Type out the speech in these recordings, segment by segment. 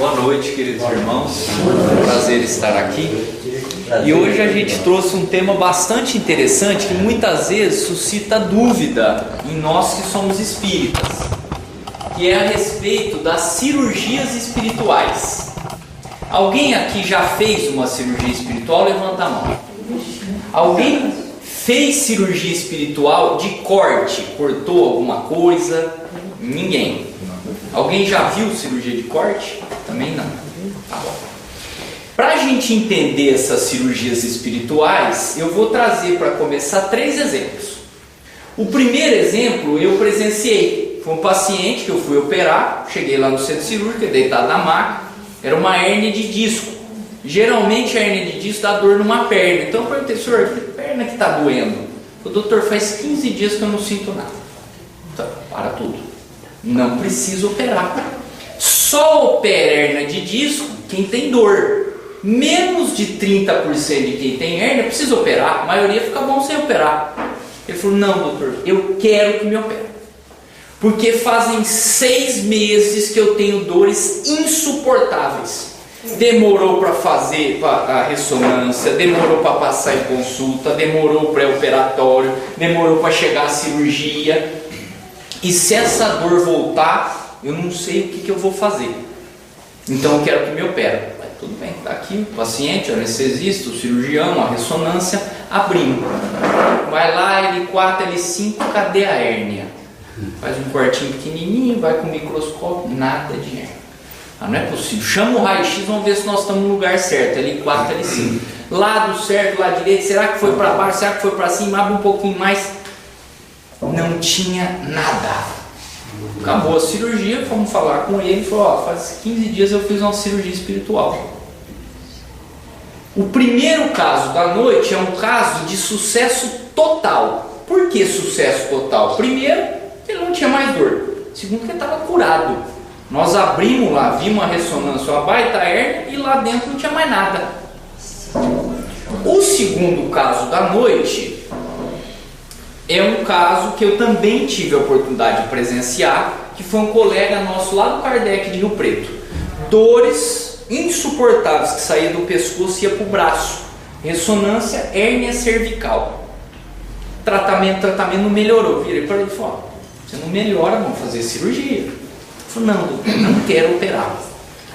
Boa noite, queridos irmãos. É um prazer estar aqui. E hoje a gente trouxe um tema bastante interessante que muitas vezes suscita dúvida em nós que somos espíritas, que é a respeito das cirurgias espirituais. Alguém aqui já fez uma cirurgia espiritual? Levanta a mão. Alguém fez cirurgia espiritual de corte? Cortou alguma coisa? Ninguém. Alguém já viu cirurgia de corte? Também não. Tá bom. Para a gente entender essas cirurgias espirituais, eu vou trazer para começar 3 exemplos. O primeiro exemplo eu presenciei. Foi um paciente que eu fui operar, cheguei lá no centro cirúrgico, deitado na maca, era uma hérnia de disco. Geralmente a hérnia de disco dá dor numa perna. Então eu perguntei, senhor, que perna que está doendo? O doutor, faz 15 dias que eu não sinto nada. Então, para tudo. Não precisa operar. Só opera hérnia de disco quem tem dor. Menos de 30% de quem tem hérnia precisa operar. A maioria fica bom sem operar. Ele falou, não doutor, eu quero que me opere. Porque fazem 6 meses que eu tenho dores insuportáveis. Demorou para fazer a ressonância, demorou para passar em consulta, demorou pré-operatório, demorou para chegar à cirurgia. E se essa dor voltar, eu não sei o que eu vou fazer. Então eu quero que me opere. Tudo bem, está aqui o paciente, o anestesista, o cirurgião, a ressonância, abrimos. Vai lá, L4, L5, cadê a hérnia? Faz um quartinho pequenininho, vai com o microscópio, nada de hérnia. Ah, não é possível. Chama o raio-x, vamos ver se nós estamos no lugar certo. L4, L5. Lado certo, lado direito, será que foi para baixo, será que foi para cima? Abre um pouquinho mais. Não tinha nada. Acabou a cirurgia, fomos falar com ele, falou, faz 15 dias eu fiz uma cirurgia espiritual. O primeiro caso da noite é um caso de sucesso total. Por que sucesso total? Primeiro, ele não tinha mais dor. Segundo, que ele estava curado. Nós abrimos lá, vimos a ressonância, uma baita hérnia, e lá dentro não tinha mais nada. O segundo caso da noite é um caso que eu também tive a oportunidade de presenciar, que foi um colega nosso lá do Kardec de Rio Preto. Dores insuportáveis que saíam do pescoço e ia para o braço. Ressonância, hérnia cervical. Tratamento não melhorou. Virei para ele e falei, você não melhora, vamos fazer cirurgia. Ele falou, não, doutor, não quero operar.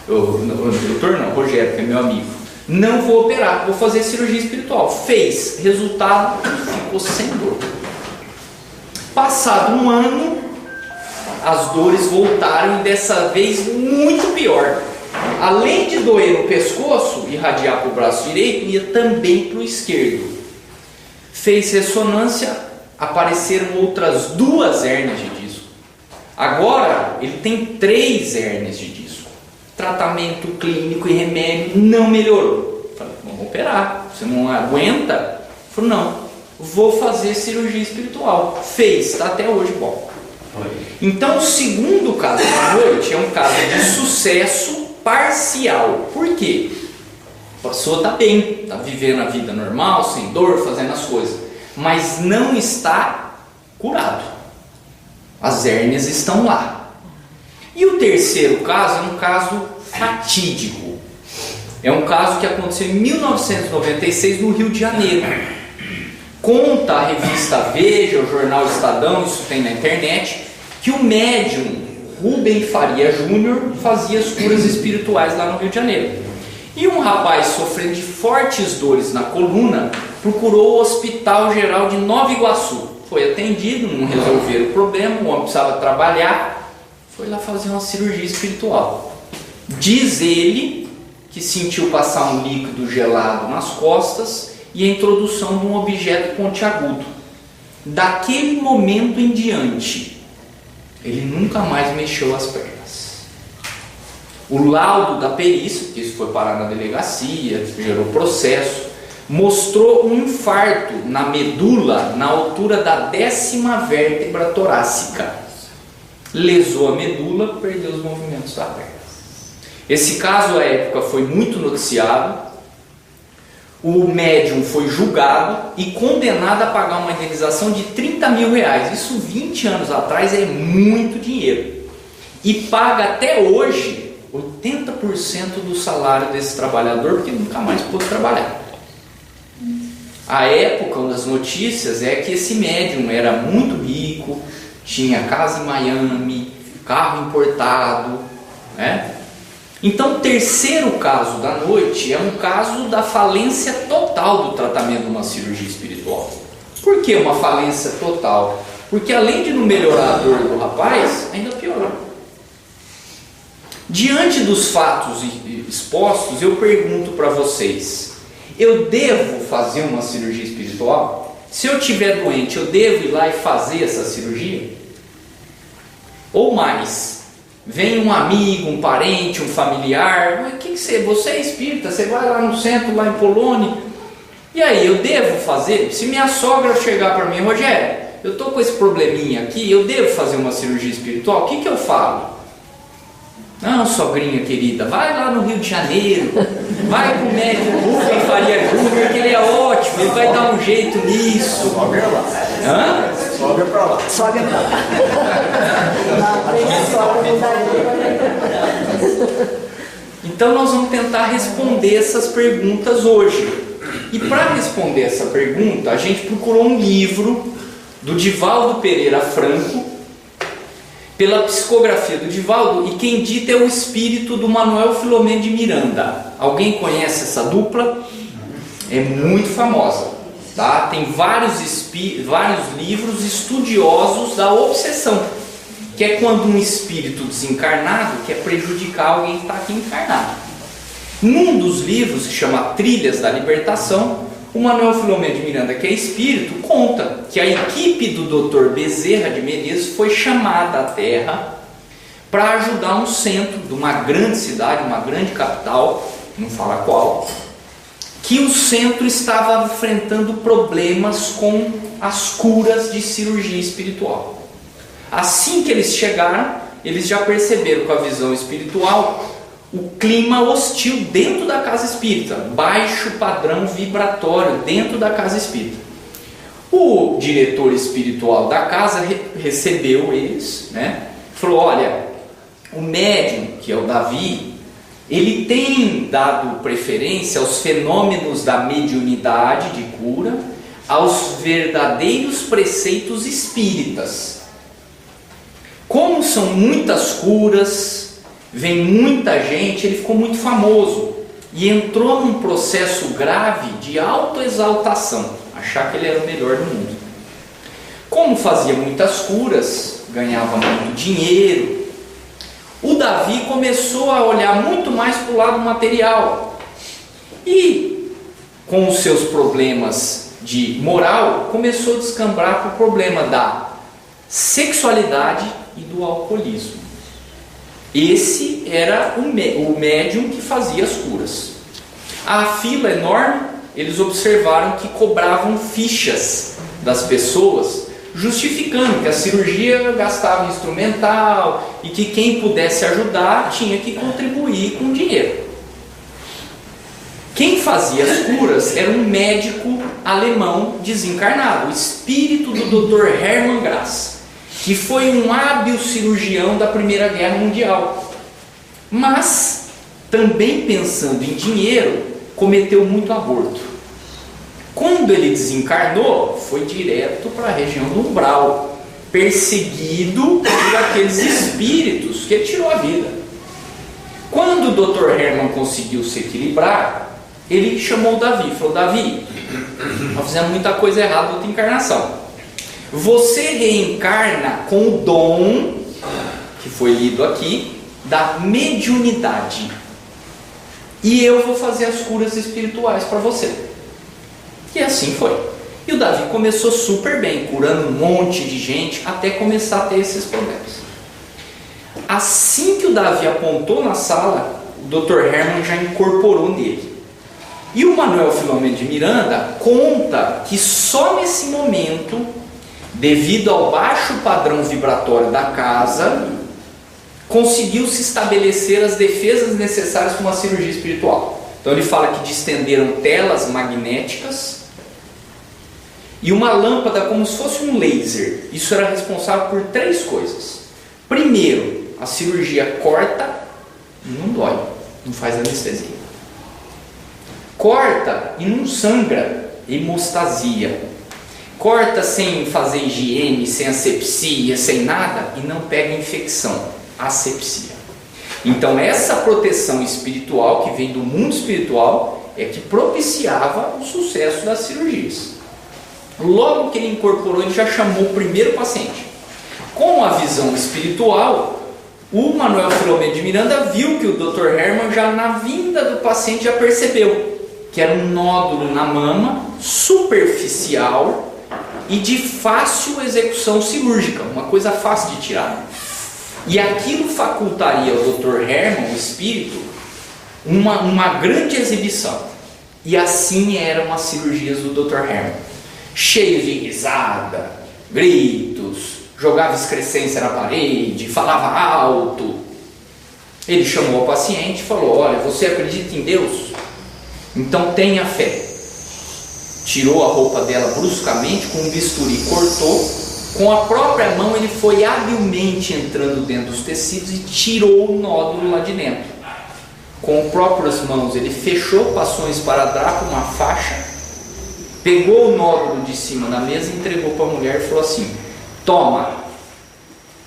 Doutor não, Rogério, que é meu amigo. Não vou operar, vou fazer cirurgia espiritual. Fez, resultado, ficou sem dor. Passado um ano, as dores voltaram e dessa vez muito pior. Além de doer no pescoço, irradiar para o braço direito, ia também para o esquerdo. Fez ressonância, apareceram outras 2 hérnias de disco. Agora ele tem 3 hérnias de disco. Tratamento clínico e remédio não melhorou. Falei, vamos operar, você não aguenta? Falei, não. Vou fazer cirurgia espiritual. Fez, está até hoje bom. Então o segundo caso da noite é um caso de sucesso parcial. Por quê? A pessoa está bem, está vivendo a vida normal, sem dor, fazendo as coisas, mas não está curado. As hérnias estão lá. E o terceiro caso é um caso fatídico. É um caso que aconteceu em 1996 no Rio de Janeiro. Conta a revista Veja, o jornal Estadão, isso tem na internet, que o médium Rubem Faria Júnior fazia as curas espirituais lá no Rio de Janeiro. E um rapaz sofrendo de fortes dores na coluna procurou o Hospital Geral de Nova Iguaçu. Foi atendido, não resolveram o problema, o homem precisava trabalhar, foi lá fazer uma cirurgia espiritual. Diz ele que sentiu passar um líquido gelado nas costas e a introdução de um objeto pontiagudo. Daquele momento em diante, ele nunca mais mexeu as pernas. O laudo da perícia, que isso foi parar na delegacia, gerou processo, mostrou um infarto na medula na altura da 10ª vértebra torácica. Lesou a medula, perdeu os movimentos da perna. Esse caso, à época, foi muito noticiado. O médium foi julgado e condenado a pagar uma indenização de 30 mil reais. Isso 20 anos atrás é muito dinheiro. E paga até hoje 80% do salário desse trabalhador, porque nunca mais pôde trabalhar. A época, uma das notícias é que esse médium era muito rico, tinha casa em Miami, carro importado, né? Então, o terceiro caso da noite é um caso da falência total do tratamento de uma cirurgia espiritual. Por que uma falência total? Porque além de não melhorar a dor do rapaz, ainda piorou. Diante dos fatos expostos, eu pergunto para vocês: eu devo fazer uma cirurgia espiritual? Se eu estiver doente, eu devo ir lá e fazer essa cirurgia? Ou mais, vem um amigo, um parente, um familiar: mas você é espírita, você vai lá no centro, lá em Polônia, e aí, eu devo fazer? Se minha sogra chegar para mim: Rogério, eu estou com esse probleminha aqui, eu devo fazer uma cirurgia espiritual, o que eu falo? Não, sogrinha querida, vai lá no Rio de Janeiro, vai com o médico Rubem Faria Júnior, que ele é ótimo, ele vai dar um jeito nisso. Sogra lá. Hã? Sogra pra lá. Sogra pra lá. Não, tem a sogra, não dá jeito. Então nós vamos tentar responder essas perguntas hoje. E para responder essa pergunta, a gente procurou um livro do Divaldo Pereira Franco, pela psicografia do Divaldo, e quem dita é o espírito do Manuel Filomeno de Miranda. Alguém conhece essa dupla? É muito famosa, tá? Tem vários livros estudiosos da obsessão, que é quando um espírito desencarnado quer prejudicar alguém que está aqui encarnado. Num dos livros, que se chama Trilhas da Libertação, o Manuel Filomeno de Miranda, que é espírito, conta que a equipe do Dr. Bezerra de Menezes foi chamada à Terra para ajudar um centro de uma grande cidade, uma grande capital, não fala qual, que o centro estava enfrentando problemas com as curas de cirurgia espiritual. Assim que eles chegaram, eles já perceberam com a visão espiritual o clima hostil dentro da casa espírita, baixo padrão vibratório dentro da casa espírita. O diretor espiritual da casa recebeu eles, né? Falou: olha, o médium, que é o Davi, ele tem dado preferência aos fenômenos da mediunidade de cura, aos verdadeiros preceitos espíritas. Como são muitas curas, vem muita gente, ele ficou muito famoso e entrou num processo grave de autoexaltação, achar que ele era o melhor do mundo. Como fazia muitas curas, ganhava muito dinheiro, o Davi começou a olhar muito mais para o lado material e, com os seus problemas de moral, começou a descambar para o problema da sexualidade e do alcoolismo. Esse era o médium que fazia as curas. A fila enorme, eles observaram que cobravam fichas das pessoas, justificando que a cirurgia gastava instrumental e que quem pudesse ajudar tinha que contribuir com dinheiro. Quem fazia as curas era um médico alemão desencarnado, o espírito do Dr. Hermann Grass, que foi um hábil cirurgião da Primeira Guerra Mundial, mas também pensando em dinheiro, cometeu muito aborto. Quando ele desencarnou, foi direto para a região do umbral, perseguido por aqueles espíritos que ele tirou a vida. Quando o Dr. Hermann conseguiu se equilibrar, ele chamou o Davi, falou: Davi, nós fizemos muita coisa errada na outra encarnação. Você reencarna com o dom, que foi lido aqui, da mediunidade. E eu vou fazer as curas espirituais para você. E assim foi. E o Davi começou super bem, curando um monte de gente, até começar a ter esses problemas. Assim que o Davi apontou na sala, o Dr. Hermann já incorporou nele. E o Manuel Filomeno de Miranda conta que só nesse momento, devido ao baixo padrão vibratório da casa, conseguiu se estabelecer as defesas necessárias para uma cirurgia espiritual. Então ele fala que distenderam telas magnéticas e uma lâmpada como se fosse um laser. Isso era responsável por 3 coisas. Primeiro, a cirurgia corta Não dói, não faz anestesia. Corta e não sangra, hemostasia. Corta sem fazer higiene, sem asepsia, sem nada, e não pega infecção, asepsia. Então essa proteção espiritual que vem do mundo espiritual é que propiciava o sucesso das cirurgias. Logo que ele incorporou, ele já chamou o primeiro paciente. Com a visão espiritual, o Manuel Filomeno de Miranda viu que o Dr. Hermann já na vinda do paciente já percebeu que era um nódulo na mama, superficial e de fácil execução cirúrgica, uma coisa fácil de tirar. E aquilo facultaria ao Dr. Hermann, o espírito, uma grande exibição. E assim eram as cirurgias do Dr. Hermann. Cheio de risada, gritos, jogava excrescência na parede, falava alto. Ele chamou o paciente e falou: olha, você acredita em Deus? Então tenha fé. Tirou a roupa dela bruscamente com um bisturi, cortou. Com a própria mão ele foi habilmente entrando dentro dos tecidos e tirou o nódulo lá de dentro. Com as próprias mãos ele fechou, passou um esparadrapo, uma faixa, pegou o nódulo de cima da mesa, entregou para a mulher e falou assim: toma,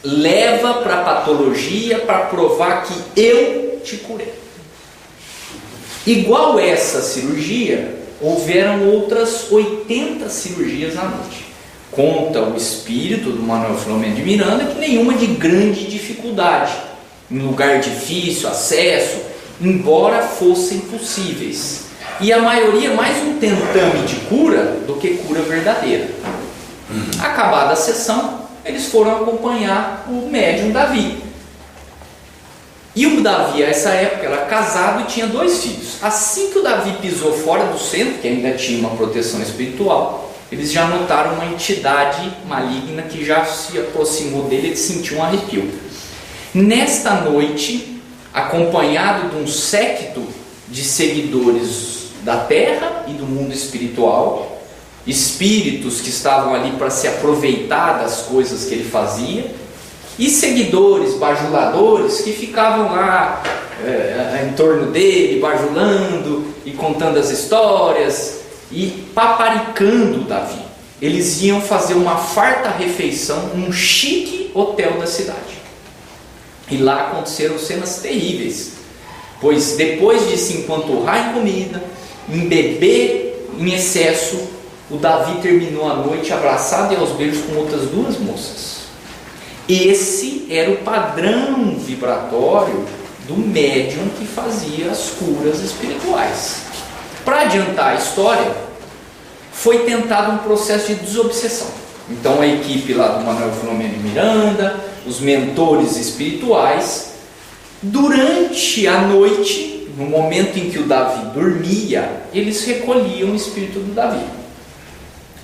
leva para a patologia para provar que eu te curei. Igual essa cirurgia, houveram outras 80 cirurgias à noite. Conta o espírito do Manuel Filomeno de Miranda que nenhuma de grande dificuldade, em lugar difícil, acesso, embora fossem possíveis. E a maioria mais um tentame de cura do que cura verdadeira. Acabada a sessão, eles foram acompanhar o médium Davi. E o Davi, a essa época, era casado e tinha 2 filhos. Assim que o Davi pisou fora do centro, que ainda tinha uma proteção espiritual, eles já notaram uma entidade maligna que já se aproximou dele. Ele sentiu um arrepio. Nesta noite, acompanhado de um séquito de seguidores da terra e do mundo espiritual, espíritos que estavam ali para se aproveitar das coisas que ele fazia, e seguidores, bajuladores, que ficavam lá em torno dele, bajulando e contando as histórias e paparicando Davi. Eles iam fazer uma farta refeição num chique hotel da cidade. E lá aconteceram cenas terríveis, pois depois de se empanturrar em comida, em beber em excesso, o Davi terminou a noite abraçado e aos beijos com outras 2 moças. Esse era o padrão vibratório do médium que fazia as curas espirituais. Para adiantar a história, foi tentado um processo de desobsessão. Então a equipe lá do Manuel Filomeno de Miranda, os mentores espirituais, durante a noite, no momento em que o Davi dormia, eles recolhiam o espírito do Davi.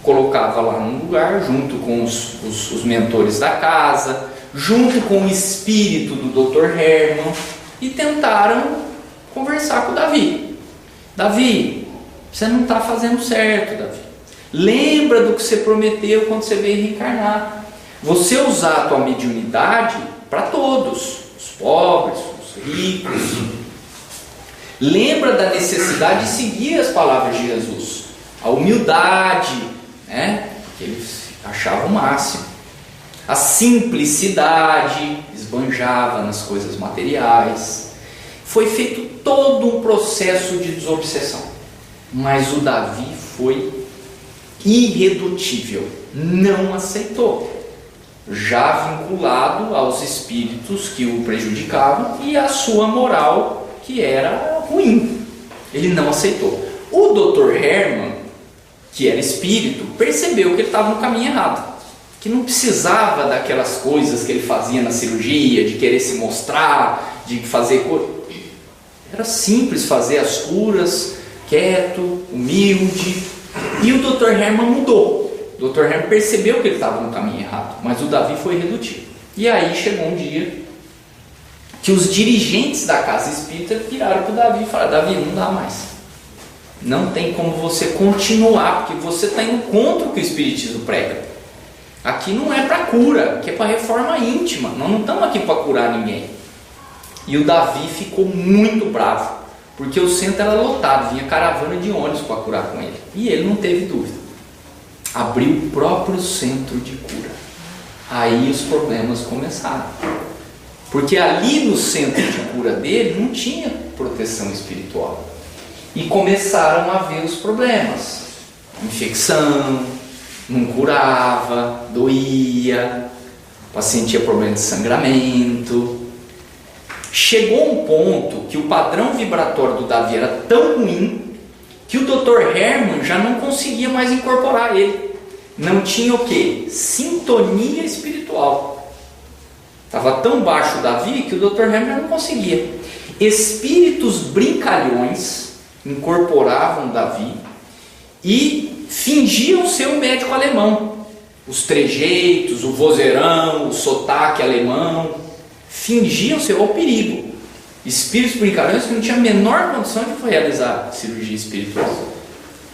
Colocava lá num lugar, junto com os mentores da casa, junto com o espírito do Dr. Hermann, e tentaram conversar com o Davi. Davi, você não está fazendo certo, Davi. Lembra do que você prometeu quando você veio reencarnar. Você usar a tua mediunidade para todos, os pobres, os ricos. Lembra da necessidade de seguir as palavras de Jesus. A humildade, que eles achavam o máximo. A simplicidade, esbanjava nas coisas materiais. Foi feito todo um processo de desobsessão, mas o Davi foi irredutível, não aceitou, já vinculado aos espíritos que o prejudicavam e à sua moral, que era ruim. Ele não aceitou. O Dr. Hermann, que era espírito, percebeu que ele estava no caminho errado, que não precisava daquelas coisas que ele fazia na cirurgia, de querer se mostrar, de fazer era simples fazer as curas, quieto, humilde. E o Dr. Hermann mudou. O Dr. Hermann percebeu que ele estava no caminho errado, mas o Davi foi irredutível. E aí chegou um dia que os dirigentes da casa espírita viraram para o Davi e falaram: Davi, não dá mais. Não tem como você continuar, porque você está indo contra o que o espiritismo prega. Aqui não é para cura, aqui é para reforma íntima. Nós não estamos aqui para curar ninguém. E o Davi ficou muito bravo, porque o centro era lotado, vinha caravana de ônibus para curar com ele. E ele não teve dúvida. Abriu o próprio centro de cura. Aí os problemas começaram. Porque ali no centro de cura dele não tinha proteção espiritual. E começaram a ver os problemas. Infecção, não curava, doía, o paciente tinha problema de sangramento. Chegou um ponto que o padrão vibratório do Davi era tão ruim que o Dr. Herman já não conseguia mais incorporar ele. Não tinha o quê? Sintonia espiritual. Estava tão baixo o Davi que o Dr. Herman já não conseguia. Espíritos brincalhões incorporavam Davi e fingiam ser um médico alemão. Os trejeitos, o vozeirão, o sotaque alemão, fingiam ser o perigo. Espíritos brincalhões que não tinham a menor condição de realizar cirurgia espiritual.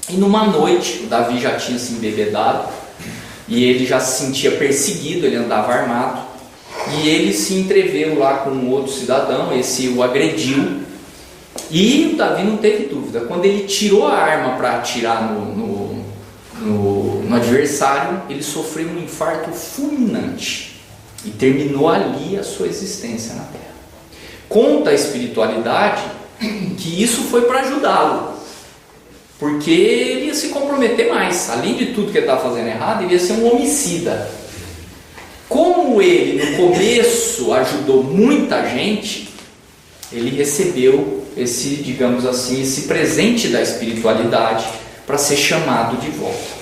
E numa noite, o Davi já tinha se embebedado e ele já se sentia perseguido, ele andava armado. E ele se entreveu lá com um outro cidadão, esse o agrediu. E o Davi não teve dúvida. Quando ele tirou a arma para atirar no adversário, ele sofreu um infarto fulminante e terminou ali a sua existência na Terra. Conta a espiritualidade que isso foi para ajudá-lo, porque ele ia se comprometer mais. Além de tudo que ele estava fazendo errado, ele ia ser um homicida. Como ele no começo ajudou muita gente, ele recebeu esse, digamos assim, esse presente da espiritualidade para ser chamado de volta.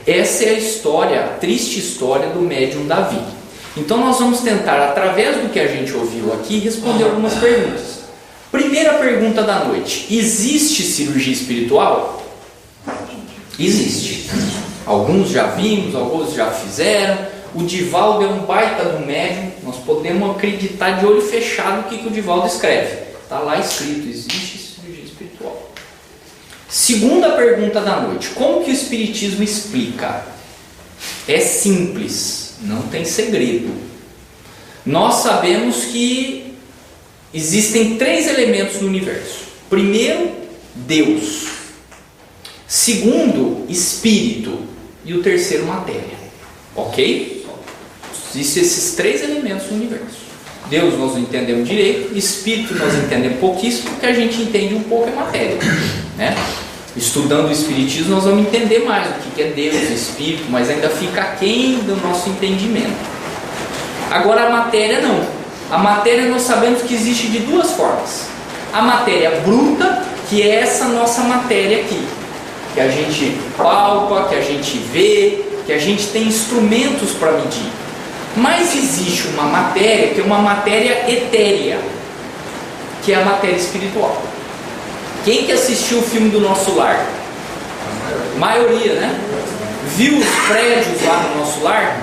Essa é a história, a triste história do médium Davi. Então nós vamos tentar, através do que a gente ouviu aqui, responder algumas perguntas. Primeira pergunta da noite: existe cirurgia espiritual? Existe. Alguns já vimos, alguns já fizeram. O Divaldo é um baita do médium. Nós podemos acreditar de olho fechado o que o Divaldo escreve. Está lá escrito: existe cirurgia espiritual. Segunda pergunta da noite: como que o Espiritismo explica? É simples, não tem segredo. Nós sabemos que existem 3 elementos no universo. Primeiro, Deus. Segundo, Espírito. E o terceiro, matéria. Ok? Existem esses 3 elementos no universo. Deus nós não entendemos direito, Espírito nós entendemos pouquíssimo, porque a gente entende um pouco é matéria, né? Estudando o Espiritismo nós vamos entender mais o que é Deus, Espírito, mas ainda fica aquém do nosso entendimento. Agora a matéria não. A matéria nós sabemos que existe de 2 formas. A matéria bruta, que é essa nossa matéria aqui, que a gente palpa, que a gente vê, que a gente tem instrumentos para medir. Mas existe uma matéria que é uma matéria etérea, que é a matéria espiritual. Quem que assistiu o filme do Nosso Lar? Maioria, né? Viu os prédios lá no Nosso Lar?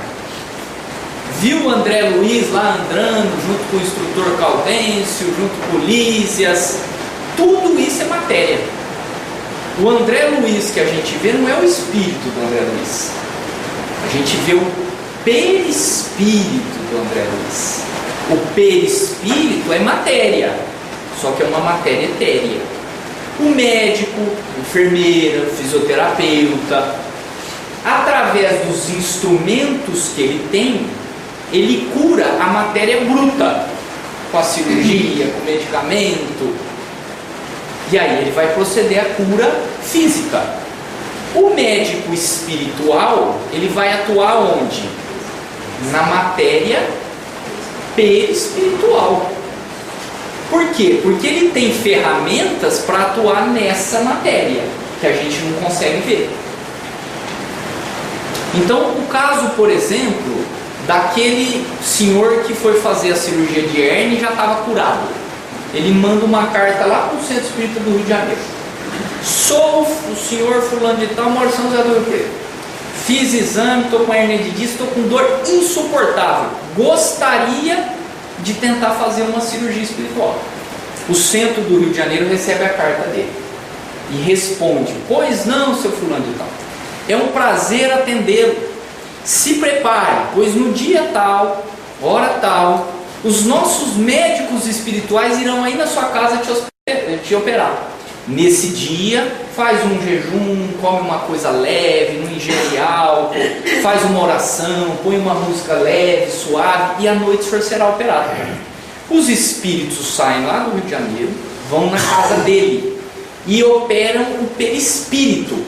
Viu o André Luiz lá andando junto com o instrutor Caudêncio, junto com o Lísias? Tudo isso é matéria. O André Luiz que a gente vê não é o espírito do André Luiz. A gente vê o perispírito do André Luiz. O perispírito é matéria, só que é uma matéria etérea. O médico, enfermeira, fisioterapeuta, através dos instrumentos que ele tem, ele cura a matéria bruta, com a cirurgia, com o medicamento, e aí ele vai proceder à cura física. O médico espiritual, ele vai atuar onde? Na matéria perispiritual. Por quê? Porque ele tem ferramentas para atuar nessa matéria, que a gente não consegue ver. Então, o caso, por exemplo, daquele senhor que foi fazer a cirurgia de hérnia e já estava curado. Ele manda uma carta lá para o Centro Espírita do Rio de Janeiro. Sou o senhor fulano de tal, moro em São José do Rio Preto. Fiz exame, estou com hérnia de disco, estou com dor insuportável. Gostaria de tentar fazer uma cirurgia espiritual. O Centro do Rio de Janeiro recebe a carta dele e responde: pois não, seu fulano de tal, é um prazer atendê-lo. Se prepare, pois no dia tal, hora tal, Os nossos médicos espirituais irão aí na sua casa te operar. Nesse dia, faz um jejum, come uma coisa leve, não ingere álcool, faz uma oração, põe uma música leve, suave, e à noite o senhor será operado. Os espíritos saem lá do Rio de Janeiro, vão na casa dele e operam o perispírito.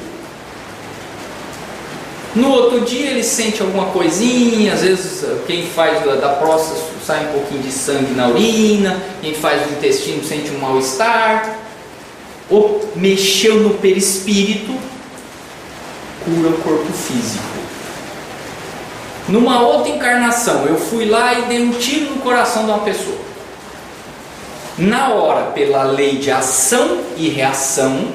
No outro dia ele sente alguma coisinha, às vezes quem faz da próstata sai um pouquinho de sangue na urina, quem faz do intestino sente um mal-estar. Ou mexeu no perispírito, cura o corpo físico. Numa outra encarnação, eu fui lá e dei um tiro no coração de uma pessoa. Na hora, pela lei de ação e reação,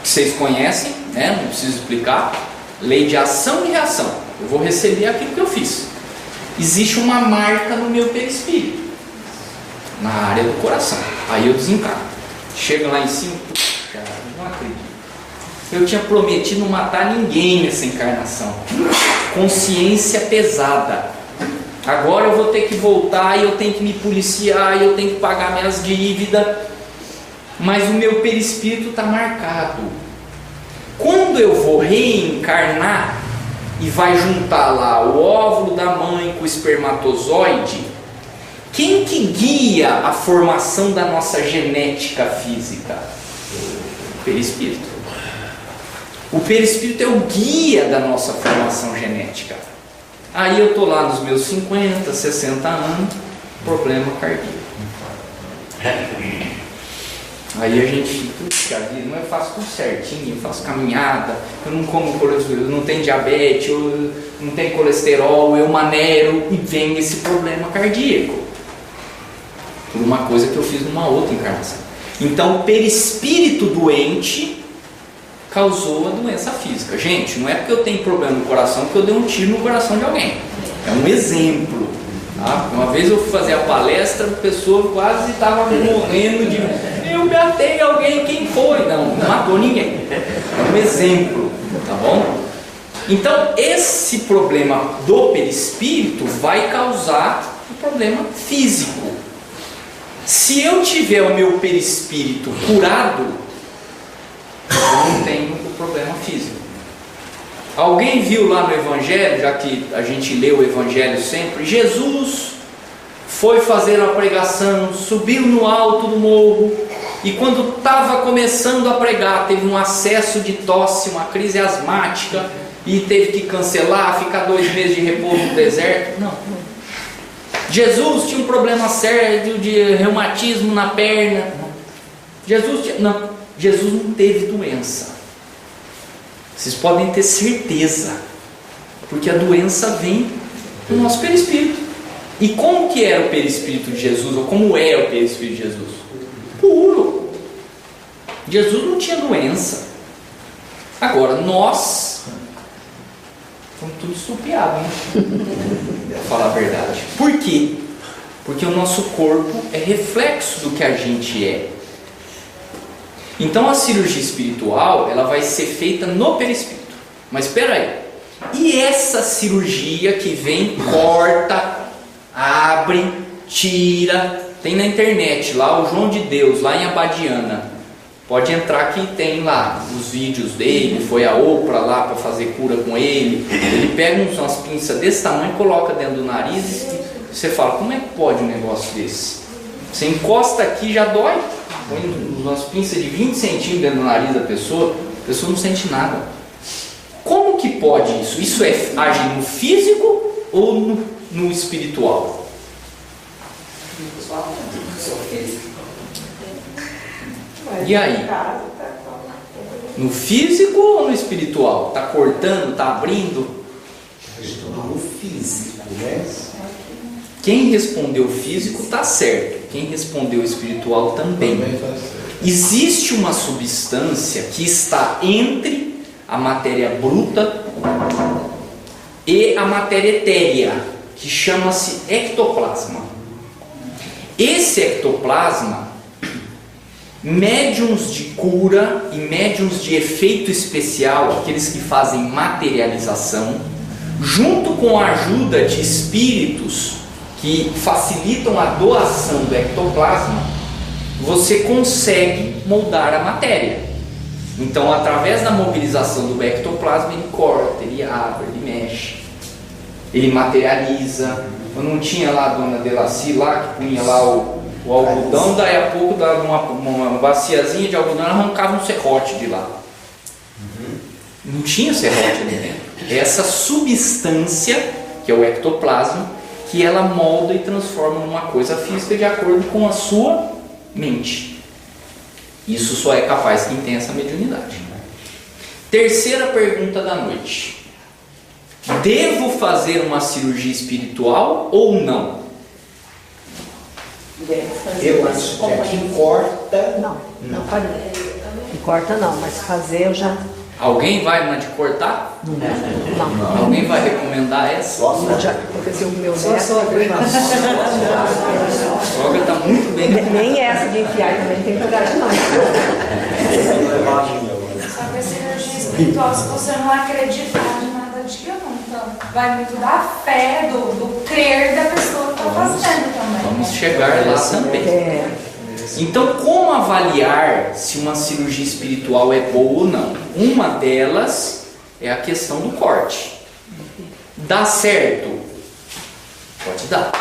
que vocês conhecem, né? Não preciso explicar. Lei de ação e reação. Eu vou receber aquilo que eu fiz. Existe uma marca no meu perispírito, na área do coração. Aí eu desencarno. Chega lá em cima, cara, não acredito. Eu tinha prometido não matar ninguém nessa encarnação. Consciência pesada. Agora eu vou ter que voltar e eu tenho que me policiar, e eu tenho que pagar minhas dívidas. Mas o meu perispírito está marcado. Quando eu vou reencarnar e vai juntar lá o óvulo da mãe com o espermatozoide, quem que guia a formação da nossa genética física? O perispírito. O perispírito é o guia da nossa formação genética. Aí eu estou lá nos meus 50, 60 anos, problema cardíaco. Aí a gente, puxa vida, eu faço tudo certinho, eu faço caminhada, eu não como colesterol, eu não tenho diabetes, eu não tenho colesterol, eu manero, e vem esse problema cardíaco. Por uma coisa que eu fiz numa outra encarnação. Então o perispírito doente causou a doença física. Gente, não é porque eu tenho problema no coração que eu dei um tiro no coração de alguém. É um exemplo. Tá? Uma vez eu fui fazer a palestra, a pessoa quase estava morrendo de... Eu matei alguém, quem foi? Não matou ninguém. É um exemplo, tá bom? Então esse problema do perispírito vai causar um problema físico. Se eu tiver o meu perispírito curado, eu não tenho o problema físico. Alguém viu lá no Evangelho, já que a gente lê o Evangelho sempre, Jesus foi fazer uma pregação, subiu no alto do morro, e quando estava começando a pregar, teve um acesso de tosse, uma crise asmática, e teve que cancelar, ficar 2 meses de repouso no deserto. Não. Jesus tinha um problema sério de reumatismo na perna. Jesus não teve doença. Vocês podem ter certeza, porque a doença vem do nosso perispírito. E como que era o perispírito de Jesus, ou como é o perispírito de Jesus? Puro. Jesus não tinha doença. Agora, nós estamos tudo estupiados, né? Pra falar a verdade. Por quê? Porque o nosso corpo é reflexo do que a gente é. Então a cirurgia espiritual, ela vai ser feita no perispírito. Mas espera aí. E essa cirurgia que vem, corta, abre, tira, tem na internet lá o João de Deus, lá em Abadiana. Pode entrar que tem lá os vídeos dele, foi a Oprah lá para fazer cura com ele. Ele pega umas pinças desse tamanho, coloca dentro do nariz e você fala, como é que pode um negócio desse? Você encosta aqui já dói. Põe umas pinças de 20 centímetros dentro do nariz da pessoa, a pessoa não sente nada. Como que pode isso? Isso age no físico ou no espiritual? E aí? No físico ou no espiritual? Está cortando, está abrindo? No físico, né? Quem respondeu físico está certo. Quem respondeu espiritual também. Existe uma substância que está entre a matéria bruta e a matéria etérea, que chama-se ectoplasma. Esse ectoplasma, médiuns de cura e médiuns de efeito especial, aqueles que fazem materialização, junto com a ajuda de espíritos que facilitam a doação do ectoplasma, você consegue moldar a matéria. Então, através da mobilização do ectoplasma, ele corta, ele abre, ele mexe, ele materializa. Eu não tinha lá a dona Delacy lá, que punha lá o algodão, daí a pouco dava uma baciazinha de algodão, ela arrancava um serrote de lá. Não tinha serrote ali dentro. É essa substância, que é o ectoplasma, que ela molda e transforma numa coisa física de acordo com a sua mente. Isso só é capaz quem tem essa mediunidade. Terceira pergunta da noite: devo fazer uma cirurgia espiritual ou não? Eu acho que aqui corta. Não pode. Não corta não, mas fazer eu já. Alguém vai mandar cortar? Não. Alguém vai recomendar essa? Eu já aconteceu com o meu neto. A sogra está muito bem. Nem essa de enfiar também tem coragem não. Só que a cirurgia espiritual, se você não acreditar de nada adianta. Então, vai muito da fé, do crer da pessoa que está fazendo também. Vamos chegar lá também. Então, como avaliar se uma cirurgia espiritual é boa ou não? Uma delas é a questão do corte. Dá certo? Pode dar.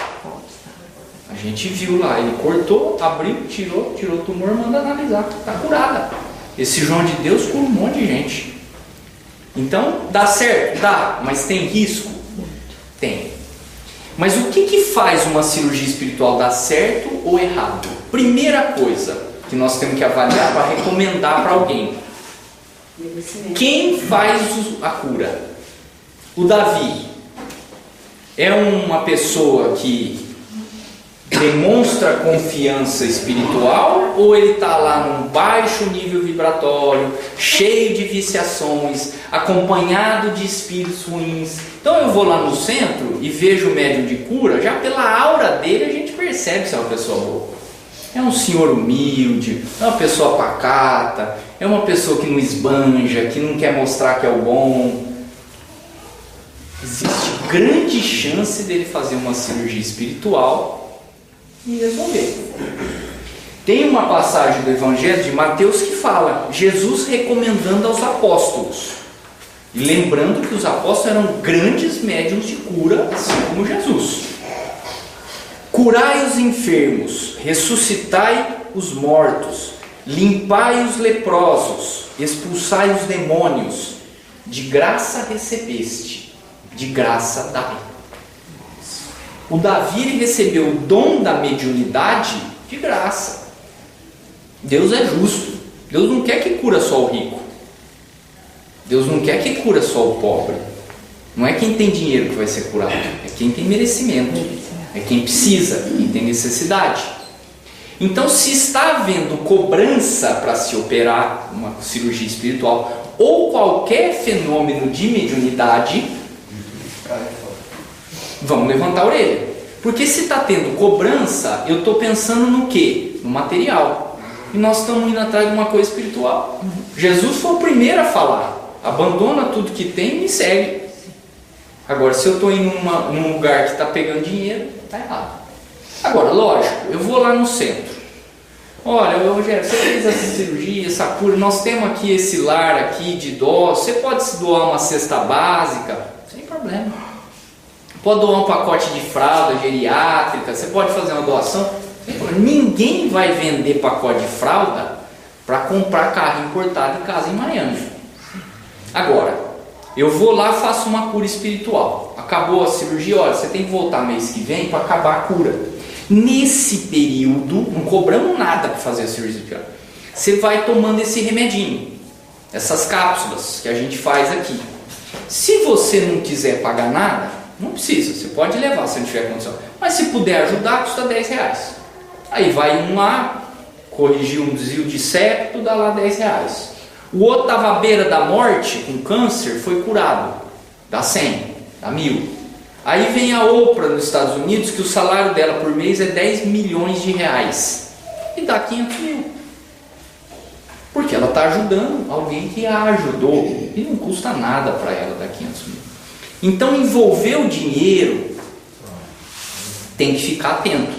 A gente viu lá, ele cortou, abriu, tirou o tumor, manda analisar. Está curada. Esse João de Deus cura um monte de gente. Então, dá certo? Dá, mas tem risco? Tem. Mas o que faz uma cirurgia espiritual dar certo ou errado? Primeira coisa que nós temos que avaliar para recomendar para alguém: quem faz a cura? O Davi é uma pessoa que demonstra confiança espiritual, ou ele está lá num baixo nível vibratório, cheio de viciações, acompanhado de espíritos ruins? Então eu vou lá no centro e vejo o médium de cura, já pela aura dele a gente percebe se é uma pessoa boa. É um senhor humilde, é uma pessoa pacata, é uma pessoa que não esbanja, que não quer mostrar que é o bom. Existe grande chance dele fazer uma cirurgia espiritual e resolver. Tem uma passagem do Evangelho de Mateus que fala Jesus recomendando aos apóstolos. E lembrando que os apóstolos eram grandes médiuns de cura, assim como Jesus. Curai os enfermos, ressuscitai os mortos, limpai os leprosos, expulsai os demônios. De graça recebeste, de graça dai. O Davi ele recebeu o dom da mediunidade de graça. Deus é justo. Deus não quer que cura só o rico. Deus não quer que cura só o pobre. Não é quem tem dinheiro que vai ser curado, é quem tem merecimento, é quem precisa, quem tem necessidade. Então, se está havendo cobrança para se operar uma cirurgia espiritual ou qualquer fenômeno de mediunidade, vamos levantar a orelha. Porque se está tendo cobrança, eu estou pensando no quê? No material. E nós estamos indo atrás de uma coisa espiritual. Jesus foi o primeiro a falar: abandona tudo que tem e me segue. Agora, se eu estou indo num lugar que está pegando dinheiro, está errado. Agora, lógico, eu vou lá no centro. Olha, Rogério, você fez essa cirurgia, essa cura, nós temos aqui esse lar aqui de idosos, você pode se doar uma cesta básica? Sem problema. Pode doar um pacote de fralda geriátrica, você pode fazer uma doação? Sem problema. Ninguém vai vender pacote de fralda para comprar carro importado em casa em Miami. Agora, eu vou lá, faço uma cura espiritual. Acabou a cirurgia, olha, você tem que voltar mês que vem para acabar a cura. Nesse período, não cobramos nada para fazer a cirurgia espiritual. Você vai tomando esse remedinho, essas cápsulas que a gente faz aqui. Se você não quiser pagar nada, não precisa, você pode levar se não tiver condição. Mas se puder ajudar, custa R$10. Aí vai um lá, corrigir um desvio de septo, dá lá R$10. O outro estava à beira da morte, com câncer, foi curado, dá 100, dá 1.000. Aí vem a Oprah nos Estados Unidos, que o salário dela por mês é R$10 milhões e dá 500 mil. Porque ela está ajudando alguém que a ajudou e não custa nada para ela dar 500 mil. Então envolver o dinheiro tem que ficar atento.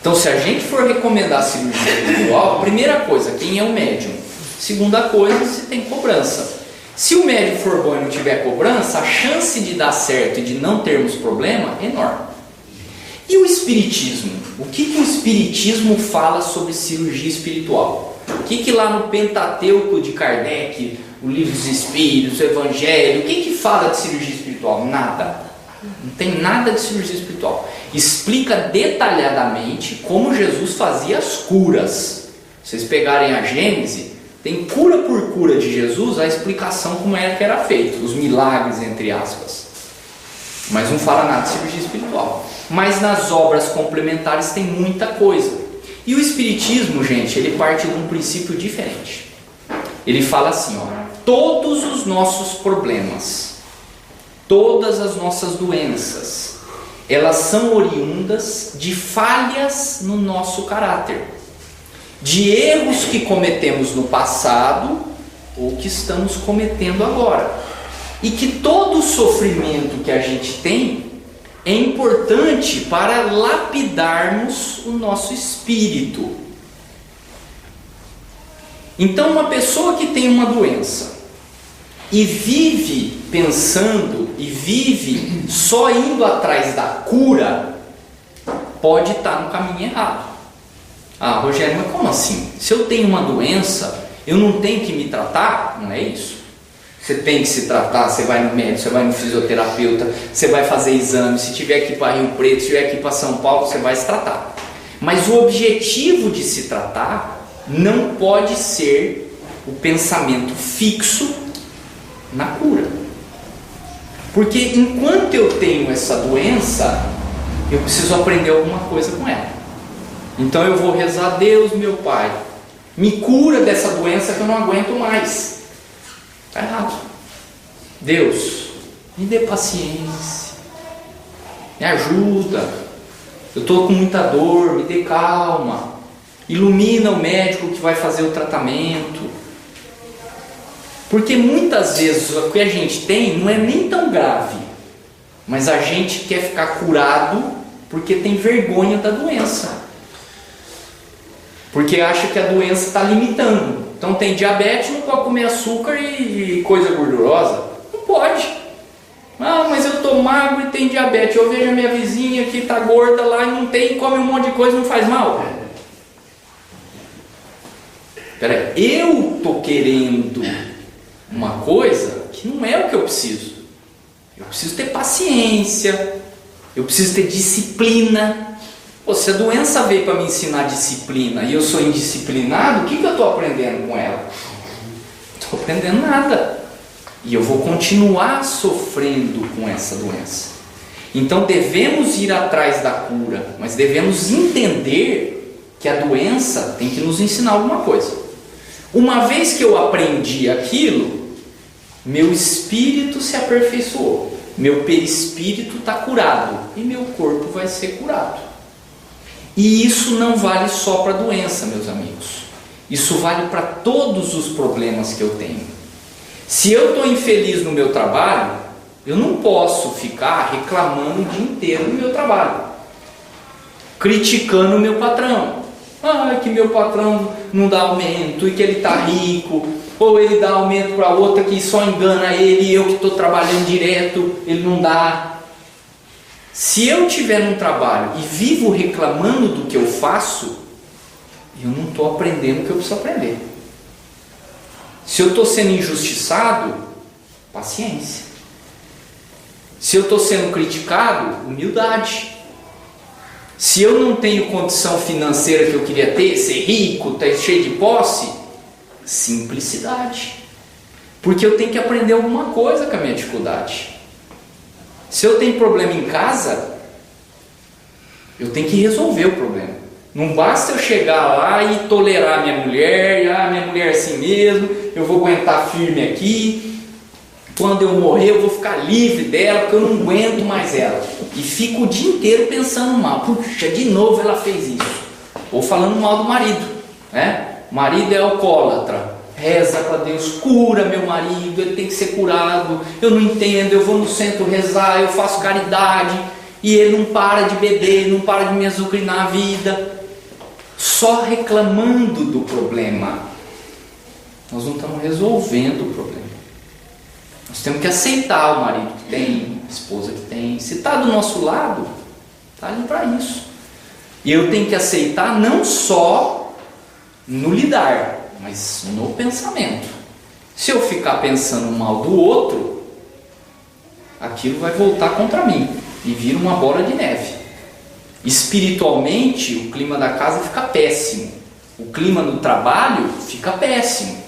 Então, se a gente for recomendar cirurgia espiritual, primeira coisa, quem é o médium? Segunda coisa, se tem cobrança. Se o médium for bom e não tiver cobrança, a chance de dar certo e de não termos problema é enorme. E o Espiritismo? O que o Espiritismo fala sobre cirurgia espiritual? O que lá no Pentateuco de Kardec, o Livro dos Espíritos, o Evangelho, o que fala de cirurgia espiritual? Nada. Não tem nada de cirurgia espiritual. Explica detalhadamente como Jesus fazia as curas. Se vocês pegarem a Gênese, tem cura por cura de Jesus, a explicação como era que era feito, os milagres, entre aspas. Mas não fala nada de cirurgia espiritual. Mas nas obras complementares tem muita coisa. E o Espiritismo, gente, ele parte de um princípio diferente. Ele fala assim, ó, todos os nossos problemas, todas as nossas doenças, elas são oriundas de falhas no nosso caráter, de erros que cometemos no passado ou que estamos cometendo agora, e que todo o sofrimento que a gente tem é importante para lapidarmos o nosso espírito. Então, uma pessoa que tem uma doença e vive pensando e vive só indo atrás da cura, pode estar no caminho errado. Ah, Rogério, mas como assim? Se eu tenho uma doença, eu não tenho que me tratar? Não é isso. Você tem que se tratar, você vai no médico, você vai no fisioterapeuta, você vai fazer exame, se tiver que ir para Rio Preto, se tiver que ir para São Paulo, você vai se tratar. Mas o objetivo de se tratar não pode ser o pensamento fixo na cura. Porque enquanto eu tenho essa doença, eu preciso aprender alguma coisa com ela. Então eu vou rezar: Deus, meu Pai, me cura dessa doença que eu não aguento mais. Está errado. Deus, me dê paciência, me ajuda, eu estou com muita dor, me dê calma, ilumina o médico que vai fazer o tratamento. Porque muitas vezes o que a gente tem não é nem tão grave, mas a gente quer ficar curado porque tem vergonha da doença, porque acha que a doença está limitando. Então tem diabetes, não pode comer açúcar e coisa gordurosa. Não pode. Ah, mas eu estou magro e tenho diabetes. Eu vejo a minha vizinha que está gorda lá e não tem, come um monte de coisa e não faz mal. Peraí, eu estou querendo uma coisa que não é o que eu preciso. Eu preciso ter paciência, eu preciso ter disciplina. Pô, se a doença veio para me ensinar disciplina e eu sou indisciplinado, o que eu estou aprendendo com ela? Não estou aprendendo nada. E eu vou continuar sofrendo com essa doença. Então devemos ir atrás da cura, mas devemos entender que a doença tem que nos ensinar alguma coisa. Uma vez que eu aprendi aquilo, meu espírito se aperfeiçoou, meu perispírito está curado e meu corpo vai ser curado. E isso não vale só para a doença, meus amigos. Isso vale para todos os problemas que eu tenho. Se eu estou infeliz no meu trabalho, eu não posso ficar reclamando o dia inteiro do meu trabalho, criticando o meu patrão. Ah, que meu patrão não dá aumento, e que ele está rico, ou ele dá aumento para outra que só engana ele, e eu que estou trabalhando direto, ele não dá. Se eu estiver num trabalho e vivo reclamando do que eu faço, eu não estou aprendendo o que eu preciso aprender. Se eu estou sendo injustiçado, paciência. Se eu estou sendo criticado, humildade. Se eu não tenho condição financeira que eu queria ter, ser rico, estar cheio de posse, simplicidade. Porque eu tenho que aprender alguma coisa com a minha dificuldade. Se eu tenho problema em casa, eu tenho que resolver o problema. Não basta eu chegar lá e tolerar minha mulher, minha mulher é assim mesmo, eu vou aguentar firme aqui, quando eu morrer eu vou ficar livre dela, porque eu não aguento mais ela. E fico o dia inteiro pensando mal, puxa, de novo ela fez isso. Ou falando mal do marido, né? O marido é alcoólatra. Reza para Deus, cura meu marido, ele tem que ser curado. Eu não entendo, eu vou no centro rezar, eu faço caridade e ele não para de beber, não para de me azucrinar a vida, só reclamando do problema. Nós não estamos resolvendo o problema. Nós temos que aceitar o marido que tem, a esposa que tem. Se está do nosso lado, está ali para isso. E eu tenho que aceitar não só no lidar, mas no pensamento. Se eu ficar pensando mal do outro, aquilo vai voltar contra mim e vira uma bola de neve. Espiritualmente, o clima da casa fica péssimo. O clima do trabalho fica péssimo.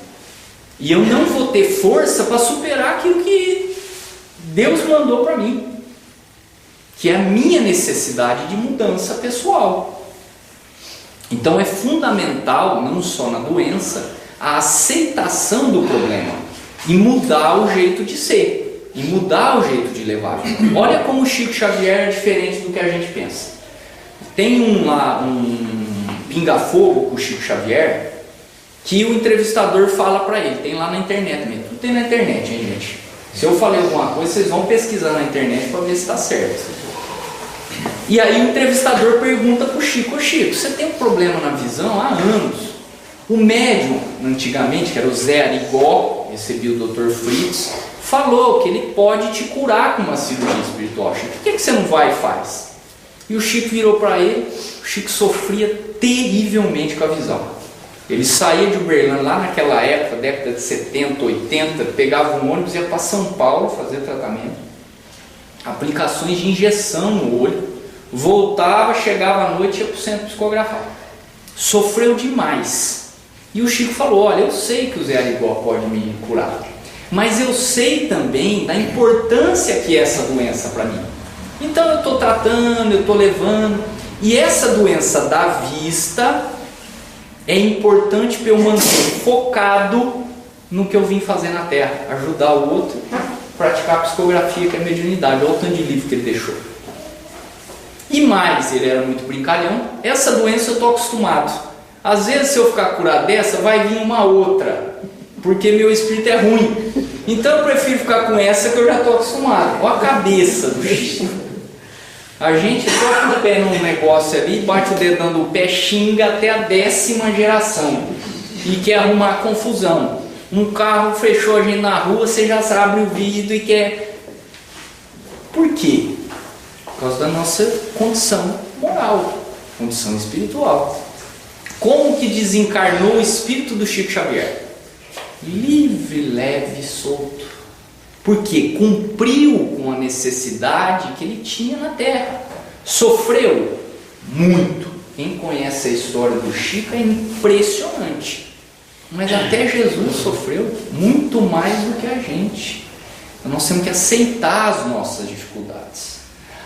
E eu não vou ter força para superar aquilo que Deus mandou para mim, que é a minha necessidade de mudança pessoal. Então é fundamental, não só na doença, a aceitação do problema e mudar o jeito de ser, e mudar o jeito de levar. Olha como o Chico Xavier é diferente do que a gente pensa. Tem um pinga-fogo com o Chico Xavier, que o entrevistador fala para ele, tem lá na internet mesmo, tudo tem na internet, hein, gente? Se eu falei alguma coisa, vocês vão pesquisar na internet para ver se está certo. E aí o entrevistador pergunta para o Chico: Chico, você tem um problema na visão há anos. O médium, antigamente, que era o Zé Arigó, recebia o Dr. Fritz, falou que ele pode te curar com uma cirurgia espiritual. Chico, por que você não vai e faz? E o Chico virou para ele. O Chico sofria terrivelmente com a visão. Ele saía de Uberlândia lá naquela época, década de 70, 80, pegava um ônibus e ia para São Paulo fazer tratamento, aplicações de injeção no olho, voltava, chegava à noite e ia para o centro psicografar. Sofreu demais. E o Chico falou: olha, eu sei que o Zé Arigó pode me curar, mas eu sei também da importância que é essa doença para mim. Então eu estou tratando, eu estou levando, e essa doença da vista é importante para eu manter focado no que eu vim fazer na Terra, ajudar o outro, praticar a psicografia, que é a mediunidade. Olha o tanto de livro que ele deixou. E mais, ele era muito brincalhão. Essa doença eu estou acostumado. Às vezes, se eu ficar curado dessa, vai vir uma outra, porque meu espírito é ruim. Então eu prefiro ficar com essa que eu já estou acostumado. Olha a cabeça do Chico. A gente toca o pé num negócio ali, bate o dedão do pé, xinga até a 10ª geração e quer arrumar confusão. Um carro fechou a gente na rua, você já abre o vidro e quer... Por quê? Por causa da nossa condição moral, condição espiritual. Como que desencarnou o espírito do Chico Xavier? Livre, leve, solto. Porque cumpriu com a necessidade que ele tinha na Terra. Sofreu muito. Quem conhece a história do Chico é impressionante. Mas até Jesus sofreu muito mais do que a gente. Então nós temos que aceitar as nossas dificuldades.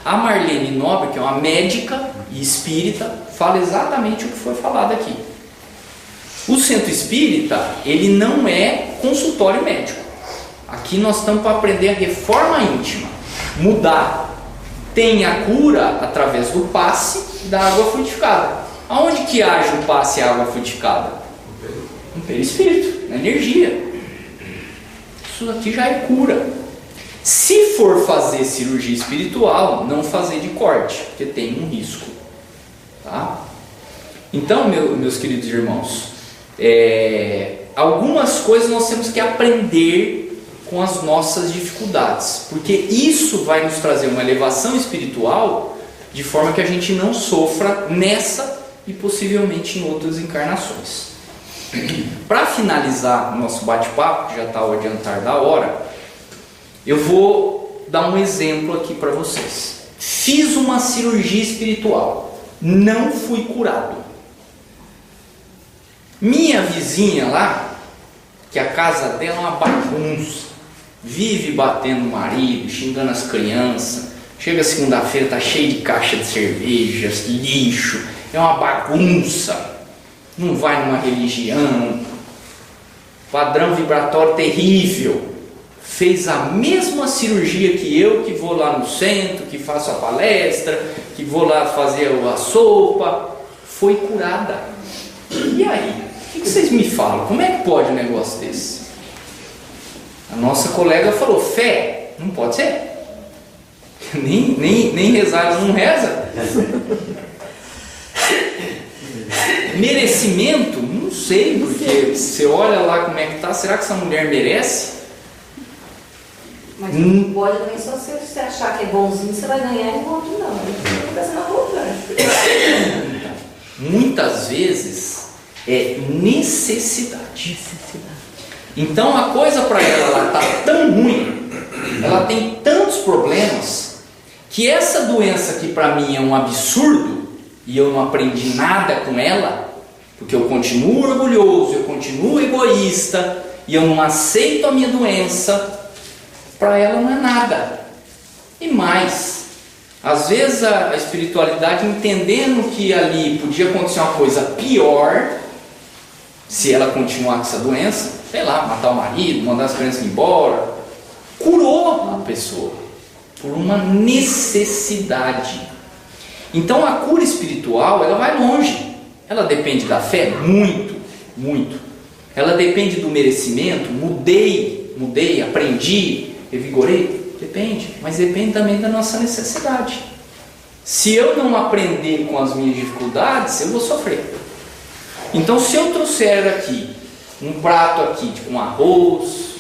A Marlene Nobre, que é uma médica e espírita, fala exatamente o que foi falado aqui. O centro espírita, ele não é consultório médico. Aqui nós estamos para aprender a reforma íntima, mudar. Tem a cura através do passe da água frutificada. Aonde que age o passe e a água frutificada? No perispírito, na energia. Isso aqui já é cura. Se for fazer cirurgia espiritual, não fazer de corte, porque tem um risco. Tá? Então, meus queridos irmãos, algumas coisas nós temos que aprender com as nossas dificuldades, porque isso vai nos trazer uma elevação espiritual de forma que a gente não sofra nessa e possivelmente em outras encarnações. Para finalizar o nosso bate-papo, que já está ao adiantar da hora, eu vou dar um exemplo aqui para vocês. Fiz uma cirurgia espiritual, não fui curado. Minha vizinha lá, que a casa dela é uma bagunça, vive batendo o marido, xingando as crianças, chega segunda-feira, está cheio de caixa de cervejas, lixo, é uma bagunça, não vai numa religião, padrão vibratório terrível, fez a mesma cirurgia que eu, que vou lá no centro, que faço a palestra, que vou lá fazer a sopa, foi curada. E aí? O que vocês me falam? Como é que pode um negócio desse? A nossa colega falou: fé? Não pode ser. Nem rezar ela não reza. Merecimento? Não sei, porque você olha lá como é que tá, será que essa mulher merece? Mas não pode também só se você achar que é bonzinho, você vai ganhar enquanto não. Você fica sendo arrogante. Muitas vezes é necessidade. Então a coisa para ela está tão ruim, ela tem tantos problemas, que essa doença que para mim é um absurdo, e eu não aprendi nada com ela, porque eu continuo orgulhoso, eu continuo egoísta, e eu não aceito a minha doença, para ela não é nada. E mais, às vezes a espiritualidade, entendendo que ali podia acontecer uma coisa pior, se ela continuar com essa doença, sei lá, matar o marido, mandar as crianças embora, curou a pessoa por uma necessidade. Então a cura espiritual, ela vai longe. Ela depende da fé? Muito, muito. Ela depende do merecimento? Mudei, aprendi, revigorei? Depende, mas depende também da nossa necessidade. Se eu não aprender com as minhas dificuldades, eu vou sofrer. Então se eu trouxer aqui um prato aqui, tipo um arroz,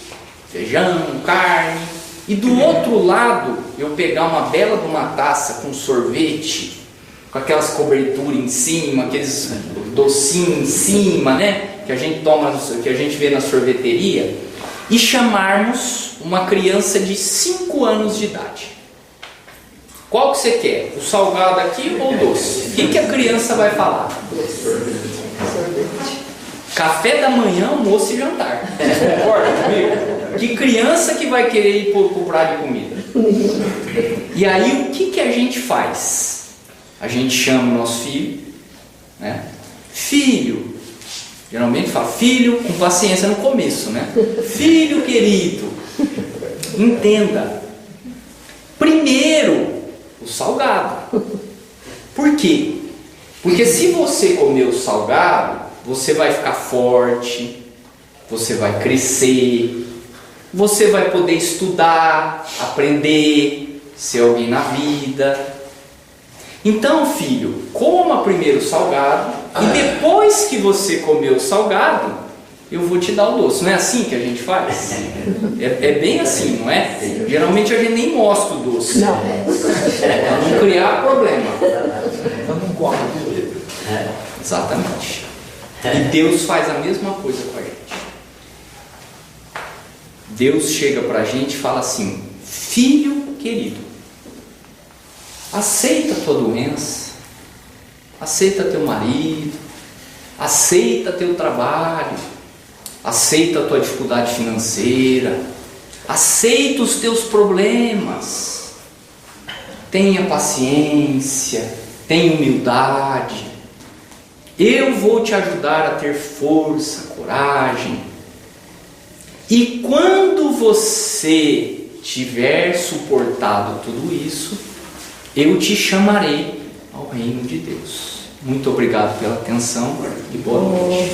feijão, carne, e do outro lado eu pegar uma bela de uma taça com sorvete, com aquelas coberturas em cima, aqueles docinhos em cima, né? Que a gente toma, que a gente vê na sorveteria, e chamarmos uma criança de 5 anos de idade. Qual que você quer? O salgado aqui ou o doce? O que a criança vai falar? Café da manhã, almoço e jantar. Concorda comigo? Que criança que vai querer ir pro prato de comida? E aí o que a gente faz? A gente chama o nosso filho, né? Filho, geralmente fala filho com paciência no começo, né? Filho querido, entenda. Primeiro, o salgado. Por quê? Porque se você comer o salgado, você vai ficar forte, você vai crescer, você vai poder estudar, aprender, ser alguém na vida. Então, filho, coma primeiro o salgado e depois que você comer o salgado, eu vou te dar o doce. Não é assim que a gente faz? É bem assim, não é? Geralmente a gente nem mostra o doce. Para não criar problema. Eu não como. Exatamente. E Deus faz a mesma coisa com a gente. Deus chega para a gente e fala assim: filho querido, aceita a tua doença, aceita teu marido, aceita teu trabalho, aceita a tua dificuldade financeira, aceita os teus problemas, tenha paciência, tenha humildade. Eu vou te ajudar a ter força, coragem. E quando você tiver suportado tudo isso, eu te chamarei ao reino de Deus. Muito obrigado pela atenção e boa noite.